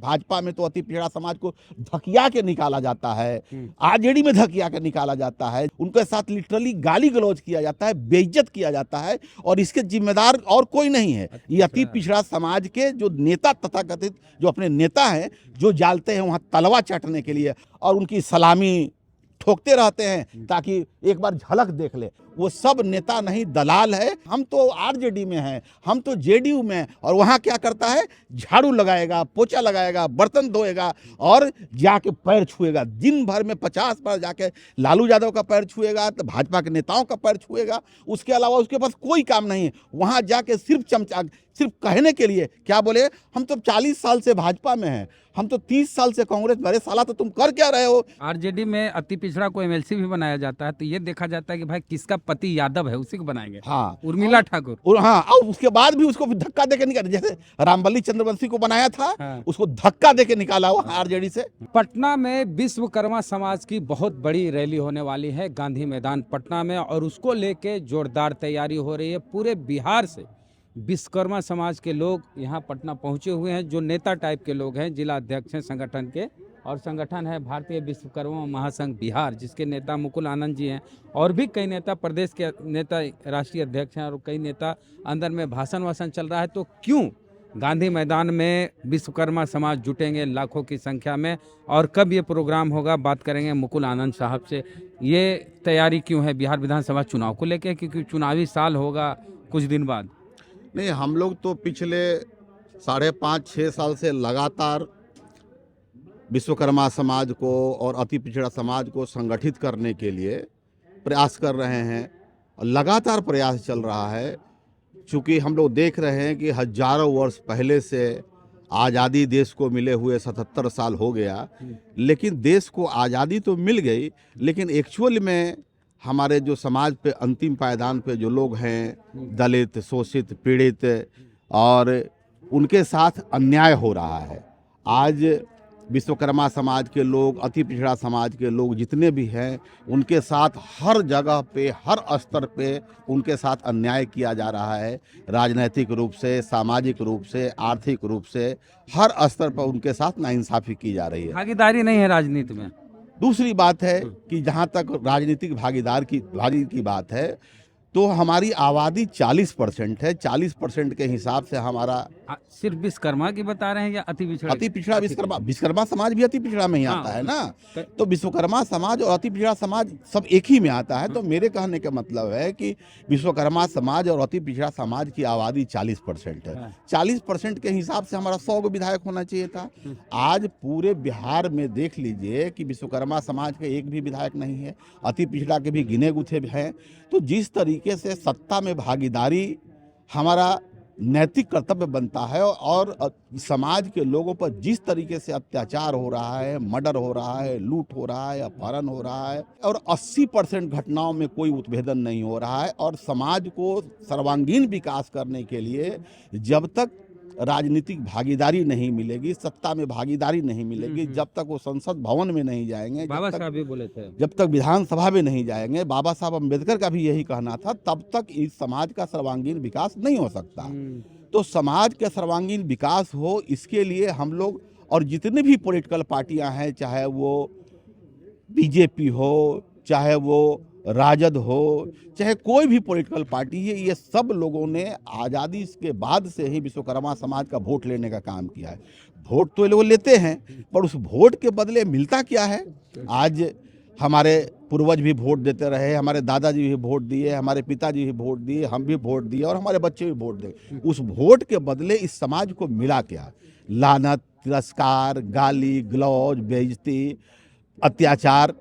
भाजपा में तो अति पिछड़ा समाज को धकिया के निकाला जाता है, आरजेडी में धकिया के निकाला जाता है, उनके साथ लिटरली गाली गलौज किया जाता है, बेइज्जत किया जाता है, और इसके जिम्मेदार और कोई नहीं है। ये अति पिछड़ा समाज के जो नेता तथाकथित जो अपने नेता हैं, जो जालते हैं वहां तलवा चाटने के लिए और उनकी सलामी ठोकते रहते हैं ताकि एक बार झलक देख ले। वो सब नेता नहीं, दलाल है। हम तो आरजेडी में हैं, हम तो जेडीयू में, और वहाँ क्या करता है, झाड़ू लगाएगा, पोछा लगाएगा, बर्तन धोएगा और जाके पैर छुएगा। दिन भर में 50 बार जाके लालू यादव का पैर छुएगा, तो भाजपा के नेताओं का पैर छुएगा। उसके अलावा उसके पास कोई काम नहीं है। वहाँ जाके सिर्फ कहने के लिए क्या बोले, हम तो 40 साल से भाजपा में हैं, हम तो 30 साल से कांग्रेस में। अरे साला, तो तुम कर क्या रहे हो? आरजेडी में अति पिछड़ा को एमएलसी भी बनाया जाता है, तो ये देखा जाता है कि भाई किसका पति यादव है उसी को बनाएंगे। हाँ, उर्मिला ठाकुर। और हाँ, और उसके बाद भी उसको धक्का देके निकाला, जैसे रामबली चंद्रवंशी को बनाया था। हाँ। उसको धक्का देके निकाला वो आरजेडी से। पटना में विश्वकर्मा समाज की बहुत बड़ी रैली होने वाली है गांधी मैदान पटना में, और उसको लेके जोरदार तैयारी हो रही है। पूरे बिहार से विश्वकर्मा समाज के लोग यहाँ पटना पहुँचे हुए हैं, जो नेता टाइप के लोग हैं, जिला अध्यक्ष हैं संगठन के, और संगठन है भारतीय विश्वकर्मा महासंघ बिहार, जिसके नेता मुकुल आनंद जी हैं, और भी कई नेता, प्रदेश के नेता, राष्ट्रीय अध्यक्ष हैं, और कई नेता अंदर में भाषण वाषण चल रहा है। तो क्यों गांधी मैदान में विश्वकर्मा समाज जुटेंगे लाखों की संख्या में, और कब ये प्रोग्राम होगा, बात करेंगे मुकुल आनंद साहब से। ये तैयारी क्यों है बिहार विधानसभा चुनाव को लेकर, क्योंकि चुनावी साल होगा कुछ दिन बाद? नहीं, हम लोग तो पिछले 5.5-6 साल से लगातार विश्वकर्मा समाज को और अति पिछड़ा समाज को संगठित करने के लिए प्रयास कर रहे हैं। लगातार प्रयास चल रहा है, चूँकि हम लोग देख रहे हैं कि हजारों वर्ष पहले से आज़ादी देश को मिले हुए 77 साल हो गया, लेकिन देश को आज़ादी तो मिल गई, लेकिन एक्चुअल में हमारे जो समाज पे अंतिम पायदान पे जो लोग हैं, दलित, शोषित, पीड़ित, और उनके साथ अन्याय हो रहा है। आज विश्वकर्मा समाज के लोग, अति पिछड़ा समाज के लोग जितने भी हैं, उनके साथ हर जगह पे, हर स्तर पे उनके साथ अन्याय किया जा रहा है। राजनीतिक रूप से, सामाजिक रूप से, आर्थिक रूप से, हर स्तर पर उनके साथ नाइंसाफ़ी की जा रही है। भागीदारी नहीं है राजनीति में। दूसरी बात है कि जहाँ तक राजनीतिक भागीदारी की बात है, तो हमारी आबादी 40% है। 40% के हिसाब से हमारा सिर्फ विश्वकर्मा की बता रहे हैं या अति पिछड़ा? विश्वकर्मा समाज भी अति पिछड़ा में ही आता है ना। तो विश्वकर्मा समाज और अति पिछड़ा समाज सब एक ही में आता है। तो मेरे कहने का मतलब है कि विश्वकर्मा समाज और अति पिछड़ा समाज की आबादी 40% है। 40% के हिसाब से हमारा 100 विधायक होना चाहिए था। आज पूरे बिहार में देख लीजिए कि विश्वकर्मा समाज के एक भी विधायक नहीं है, अति पिछड़ा के भी गिने गुथे हैं। तो जिस तरीके से सत्ता में भागीदारी हमारा नैतिक कर्तव्य बनता है, और समाज के लोगों पर जिस तरीके से अत्याचार हो रहा है, मर्डर हो रहा है, लूट हो रहा है, अपहरण हो रहा है, और 80% घटनाओं में कोई उत्भेदन नहीं हो रहा है, और समाज को सर्वांगीण विकास करने के लिए जब तक राजनीतिक भागीदारी नहीं मिलेगी, सत्ता में भागीदारी नहीं मिलेगी, जब तक वो संसद भवन में नहीं जाएंगे, बाबा साहब भी बोले थे, जब तक विधानसभा में नहीं जाएंगे, बाबा साहब अम्बेडकर का भी यही कहना था, तब तक इस समाज का सर्वांगीण विकास नहीं हो सकता। तो समाज का सर्वांगीण विकास हो, इसके लिए हम लोग, और जितने भी पॉलिटिकल पार्टियां हैं, चाहे वो बीजेपी हो, चाहे वो राजद हो, चाहे कोई भी पॉलिटिकल पार्टी है, ये सब लोगों ने आज़ादी के बाद से ही विश्वकर्मा समाज का वोट लेने का काम किया है। वोट तो ये लोग लेते हैं, पर उस वोट के बदले मिलता क्या है? आज हमारे पूर्वज भी वोट देते रहे, हमारे दादाजी भी वोट दिए, हमारे पिताजी भी वोट दिए, हम भी वोट दिए, और हमारे बच्चे भी वोट दिए। उस वोट के बदले इस समाज को मिला क्या? लानत, तिरस्कार, गाली गलौज, बेइज्जती, अत्याचार।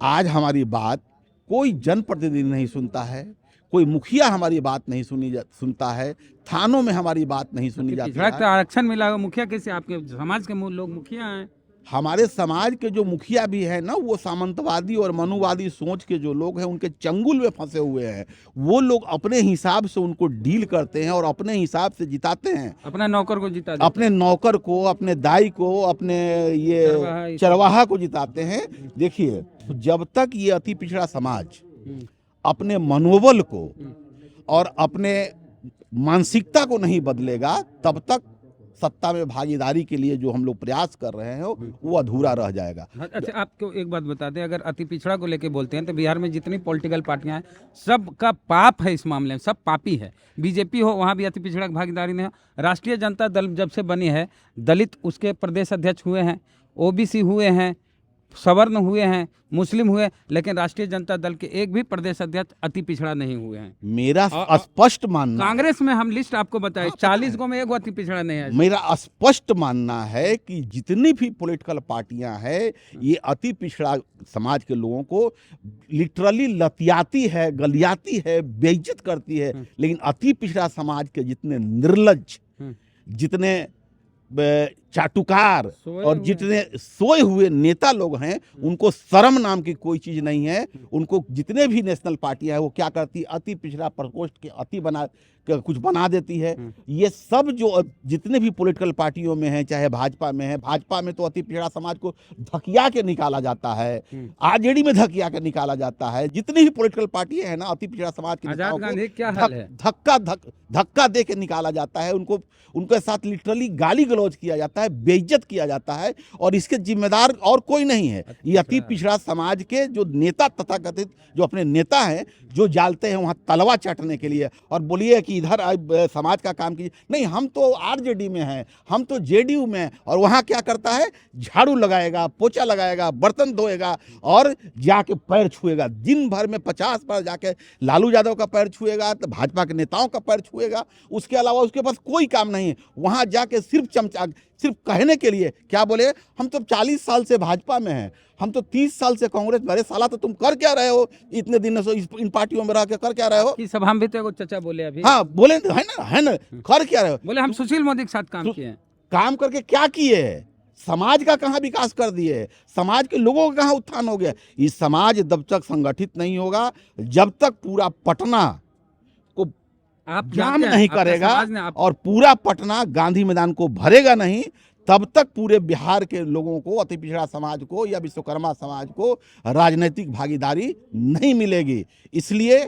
आज हमारी बात कोई जनप्रतिनिधि नहीं सुनता है, कोई मुखिया हमारी बात नहीं सुनता है, थानों में हमारी बात नहीं सुनी जाती है। आरक्षण मिला, मुखिया कैसे? आपके समाज के लोग मुखिया हैं। हमारे समाज के जो मुखिया भी है ना, वो सामंतवादी और मनुवादी सोच के जो लोग हैं, उनके चंगुल में फंसे हुए हैं। वो लोग अपने हिसाब से उनको डील करते हैं और अपने हिसाब से जिताते हैं। अपने नौकर को जिता, अपने नौकर को, अपने दाई को, अपने ये चरवाहा को जिताते हैं। देखिए, जब तक ये अति पिछड़ा समाज अपने मनोबल को और अपने मानसिकता को नहीं बदलेगा, तब तक सत्ता में भागीदारी के लिए जो हम लोग प्रयास कर रहे हैं वो अधूरा रह जाएगा। अच्छा, आपको एक बात बता दें, अगर अति पिछड़ा को लेके बोलते हैं तो बिहार में जितनी पॉलिटिकल पार्टियां हैं सबका पाप है, इस मामले में सब पापी है। बीजेपी हो वहाँ भी अति पिछड़ा की भागीदारी नहीं है। राष्ट्रीय जनता दल जब से बनी है, दलित उसके प्रदेश अध्यक्ष हुए हैं, ओबीसी हुए हैं, सवर्ण हुए हैं, मुस्लिम हुए, लेकिन राष्ट्रीय जनता दल के एक भी प्रदेश अध्यक्ष अति पिछड़ा नहीं हुए हैं। मेरा स्पष्ट मानना, कांग्रेस में हम लिस्ट आपको बताए 40 गो में एक अति पिछड़ा नहीं है। मेरा स्पष्ट मानना है कि जितनी भी पॉलिटिकल पार्टियां हैं ये अति पिछड़ा समाज के लोगों को लिटरली लतियाती है, गलियाती है, बेइज्जत करती है। लेकिन अति पिछड़ा समाज के जितने निर्लज्ज, जितने चाटुकार और जितने सोए हुए नेता लोग हैं, उनको शर्म नाम की कोई चीज नहीं है। उनको जितने भी नेशनल पार्टियां हैं वो क्या करती है, अति पिछड़ा प्रकोष्ठ के अति बना कुछ बना देती है। ये सब जो जितने भी पॉलिटिकल पार्टियों में हैं, चाहे भाजपा में है, भाजपा में तो अति पिछड़ा समाज को धकिया के निकाला जाता है, आरजेडी में धकिया के निकाला जाता है। जितनी भी पॉलिटिकल पार्टियां हैं ना, अति पिछड़ा समाज के नेताओं को धक्का दे के निकाला जाता है। उनके साथ लिटरली गाली गलौज किया जाता है, बेइज्जत किया जाता है, और इसके जिम्मेदार और कोई नहीं है। ये अति पिछड़ा समाज के जो नेता तथाकथित जो अपने नेता हैं, जो जालते हैं वहाँ तलवा चाटने के लिए और बोलिए कि इधर समाज का काम कीजिए। नहीं, हम तो आरजेडी में हैं, हम तो जेडीयू में हैं, और वहाँ क्या करता है, झाड़ू लगाएगा, पोछा लगाएगा, बर्तन धोएगा और जाके पैर छुएगा। दिन भर में 50 बार जाके लालू यादव का पैर छुएगा, तो भाजपा के नेताओं का पैर छुएगा। उसके अलावा उसके पास कोई काम नहीं है। वहाँ जाके सिर्फ कहने के लिए क्या बोले, हम तो 40 साल से भाजपा में हैं, हम तो 30 साल से कांग्रेस में। अरे साला, तो तुम कर क्या रहे हो इतने दिन से इन पार्टियों में रह के, कर क्या रहे हो? कि सभा में तो चचा बोले अभी, हाँ बोले, है ना, कर क्या रहे हो? बोले हम सुशील मोदी के साथ काम किए हैं। काम करके क्या किए? समाज का कहाँ विकास कर दिए? समाज के लोगों का कहाँ उत्थान हो गया? ये समाज जब तक संगठित नहीं होगा, जब तक पूरा पटना को आप जाम नहीं करेगा और पूरा पटना गांधी मैदान को भरेगा नहीं, तब तक पूरे बिहार के लोगों को, अति पिछड़ा समाज को या विश्वकर्मा समाज को राजनीतिक भागीदारी नहीं मिलेगी। इसलिए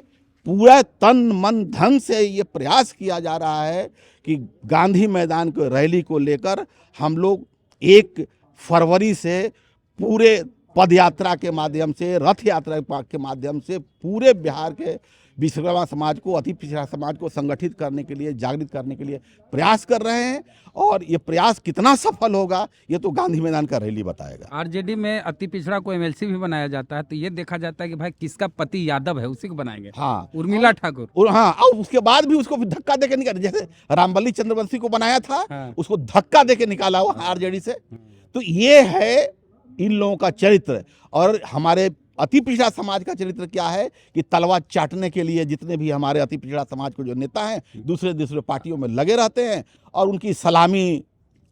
पूरा तन मन धन से ये प्रयास किया जा रहा है कि गांधी मैदान को रैली को लेकर हम लोग 1 फरवरी से पूरे पद यात्रा के माध्यम से, रथ यात्रा के माध्यम से पूरे बिहार के विश्वकर्मा समाज को, अति पिछड़ा समाज को संगठित करने के लिए, जागृत करने के लिए प्रयास कर रहे हैं। और ये प्रयास कितना सफल होगा ये तो गांधी मैदान का रैली बताएगा। आरजेडी में अति पिछड़ा को एमएलसी भी बनाया जाता है, तो ये देखा जाता है कि भाई किसका पति यादव है उसी को बनाएंगे। हाँ, उर्मिला ठाकुर। और हाँ, और उसके बाद भी उसको धक्का देके निकाला, जैसे रामबल्ली चंद्रवंशी को बनाया था, हाँ। उसको धक्का देके निकाला वो आरजेडी से। तो ये है इन लोगों का चरित्र। और हमारे अति पिछड़ा समाज का चरित्र क्या है कि तलवा चाटने के लिए जितने भी हमारे अति पिछड़ा समाज के जो नेता हैं, दूसरे पार्टियों में लगे रहते हैं और उनकी सलामी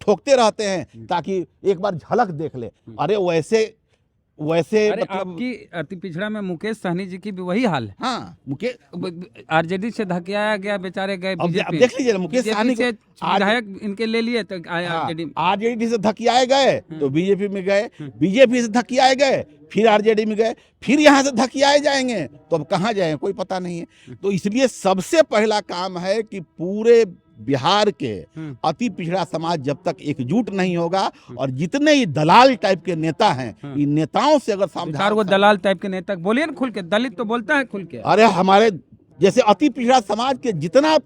ठोकते रहते हैं ताकि एक बार झलक देख ले। अरे वैसे अरे मतलब आपकी अति पिछड़ा में मुकेश सहनी जी की भी वही हाल है। हाँ, मुकेश आरजेडी से धकियाया गया, बेचारे गए अब बीजेपी। देख लीजिए, मुकेश सहनी से विधायक इनके ले लिए तो आरजेडी से धकियाए गए तो बीजेपी में गए, बीजेपी से धकियाए गए फिर आरजेडी में गए, फिर यहाँ से धकियाए जाएंगे तो अब कहाँ जाए कोई पता नहीं है। तो इसलिए सबसे पहला काम है कि पूरे बिहार के अति पिछड़ा समाज जब तक एकजुट नहीं होगा और जितने ही दलाल टाइप के नेता हैं, इन नेताओं से अगर समझा, वो दलाल टाइप के नेता बोलिए ना खुल के, दलित तो बोलता है खुल के। अरे हमारे जैसे अति पिछड़ा समाज के जितना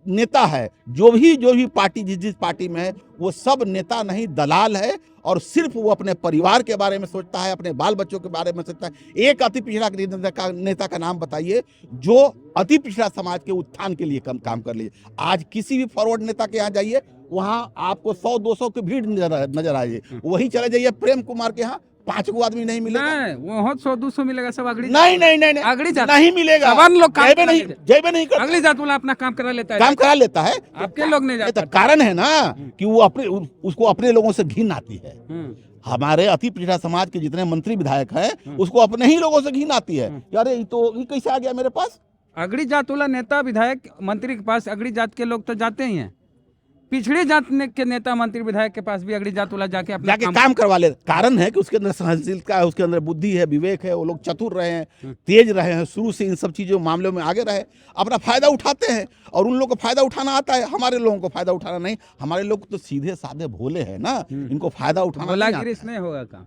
नेता है, जो भी पार्टी जिस पार्टी में है, वो सब नेता नहीं दलाल है और सिर्फ वो अपने परिवार के बारे में सोचता है, अपने बाल बच्चों के बारे में सोचता है। एक अति पिछड़ा नेता का नाम बताइए जो अति पिछड़ा समाज के उत्थान के लिए काम कर लीजिए। आज किसी भी फॉरवर्ड नेता के यहाँ जाइए, वहाँ आपको 100-200 की भीड़ नजर आ जाइए। वही चले जाइए प्रेम कुमार के यहाँ, 5 गो आदमी नहीं मिलेगा, वो 100-200 मिलेगा, सब अगड़ी नहीं अगड़ी जात नहीं मिलेगा। लोग जेबे नहीं अगली जात वाला अपना काम करा लेता है, काम करा लेता है। आपके लोग नहीं जाते। कारण है ना कि वो उसको अपने लोगों से घिन आती है। हमारे अति पिछड़ा समाज के जितने मंत्री विधायक हैं, उसको अपने ही लोगों से घिन आती है। यार ये कैसे आ गया मेरे पास? अगड़ी जात वाला नेता विधायक मंत्री के पास अगड़ी जात के लोग तो जाते ही हैं, पिछड़ी जात के नेता मंत्री विधायक के पास भी अगड़ी जात वाला जाके अपना जाके काम करवा ले। कारण है कि उसके अंदर सहनशीलता है, उसके अंदर बुद्धि है, विवेक है, वो लोग चतुर रहे हैं, तेज रहे हैं, शुरू से इन सब चीजों मामलों में आगे रहे, अपना फायदा उठाते हैं। और उन लोगों को फायदा उठाना आता है, हमारे लोगों को फायदा उठाना नहीं। हमारे लोग तो सीधे साधे भोले हैं ना, इनको फायदा उठाना नहीं आता। बोलागिरी नहीं होगा काम।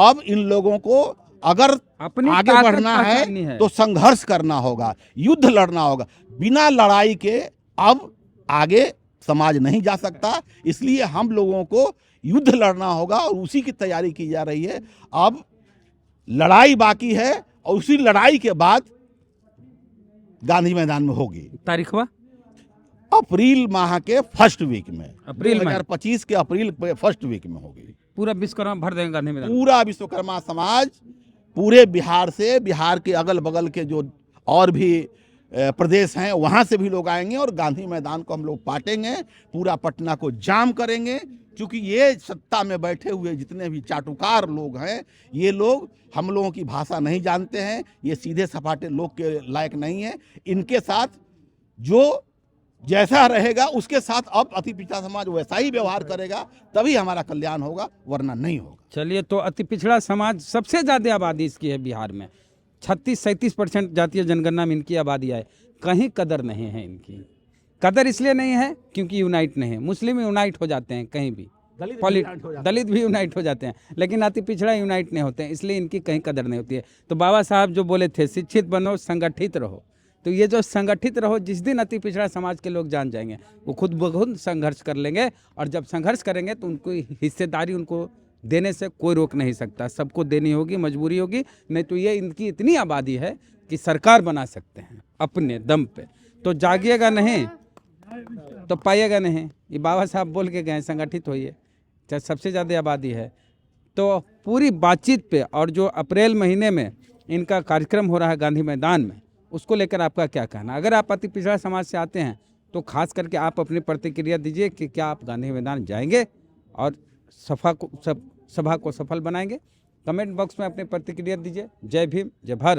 अब इन लोगों को अगर अपनी आगे ताकत बढ़ना पहचाननी है तो संघर्ष करना होगा, युद्ध लड़ना होगा। बिना लड़ाई के अब आगे समाज नहीं जा सकता। इसलिए हम लोगों को युद्ध लड़ना होगा और उसी की तैयारी की जा रही है। अब लड़ाई बाकी है और उसी लड़ाई के बाद गांधी मैदान में होगी। तारीख हुआ अप्रैल माह के फर्स्ट वीक में, अप्रैल में 2025 के अप्रैल फर्स्ट वीक में होगी। पूरा विश्वकर्मा भर देंगे गांधी मैदान। पूरा विश्वकर्मा समाज पूरे बिहार से, बिहार के अगल बगल के जो और भी प्रदेश हैं वहाँ से भी लोग आएंगे और गांधी मैदान को हम लोग पाटेंगे, पूरा पटना को जाम करेंगे। क्योंकि ये सत्ता में बैठे हुए जितने भी चाटुकार लोग हैं, ये लोग हम लोगों की भाषा नहीं जानते हैं, ये सीधे सपाटे लोग के लायक नहीं है। इनके साथ जो जैसा रहेगा उसके साथ अब अति पिछड़ा समाज वैसा ही व्यवहार करेगा, तभी हमारा कल्याण होगा, वरना नहीं होगा। चलिए, तो अति पिछड़ा समाज सबसे ज़्यादा आबादी इसकी है बिहार में, 36-37% जातीय जनगणना में इनकी आबादी है। कहीं कदर नहीं है इनकी। कदर इसलिए नहीं है क्योंकि यूनाइट नहीं है। मुस्लिम यूनाइट हो जाते हैं कहीं भी, दलित भी यूनाइट हो जाते हैं, लेकिन अति पिछड़ा यूनाइट नहीं होते हैं, इसलिए इनकी कहीं कदर नहीं होती है। तो बाबा साहब जो बोले थे, शिक्षित बनो, संगठित रहो, तो ये जो संगठित रहो, जिस दिन अति पिछड़ा समाज के लोग जान जाएंगे, वो खुद ब खुद संघर्ष कर लेंगे। और जब संघर्ष करेंगे तो उनको हिस्सेदारी उनको देने से कोई रोक नहीं सकता, सबको देनी होगी, मजबूरी होगी। नहीं तो ये इनकी इतनी आबादी है कि सरकार बना सकते हैं अपने दम पे। तो जागिएगा नहीं तो पाइएगा नहीं। ये बाबा साहब बोल के गए, संगठित होइए, चाहे सबसे ज़्यादा आबादी है। तो पूरी बातचीत पे, और जो अप्रैल महीने में इनका कार्यक्रम हो रहा है गांधी मैदान में, उसको लेकर आपका क्या कहना? अगर आप अति पिछड़ा समाज से आते हैं तो खास करके आप अपनी प्रतिक्रिया दीजिए कि क्या आप गांधी मैदान जाएंगे और सभा को सफल बनाएंगे। कमेंट बॉक्स में अपनी प्रतिक्रिया दीजिए। जय भीम, जय भारत।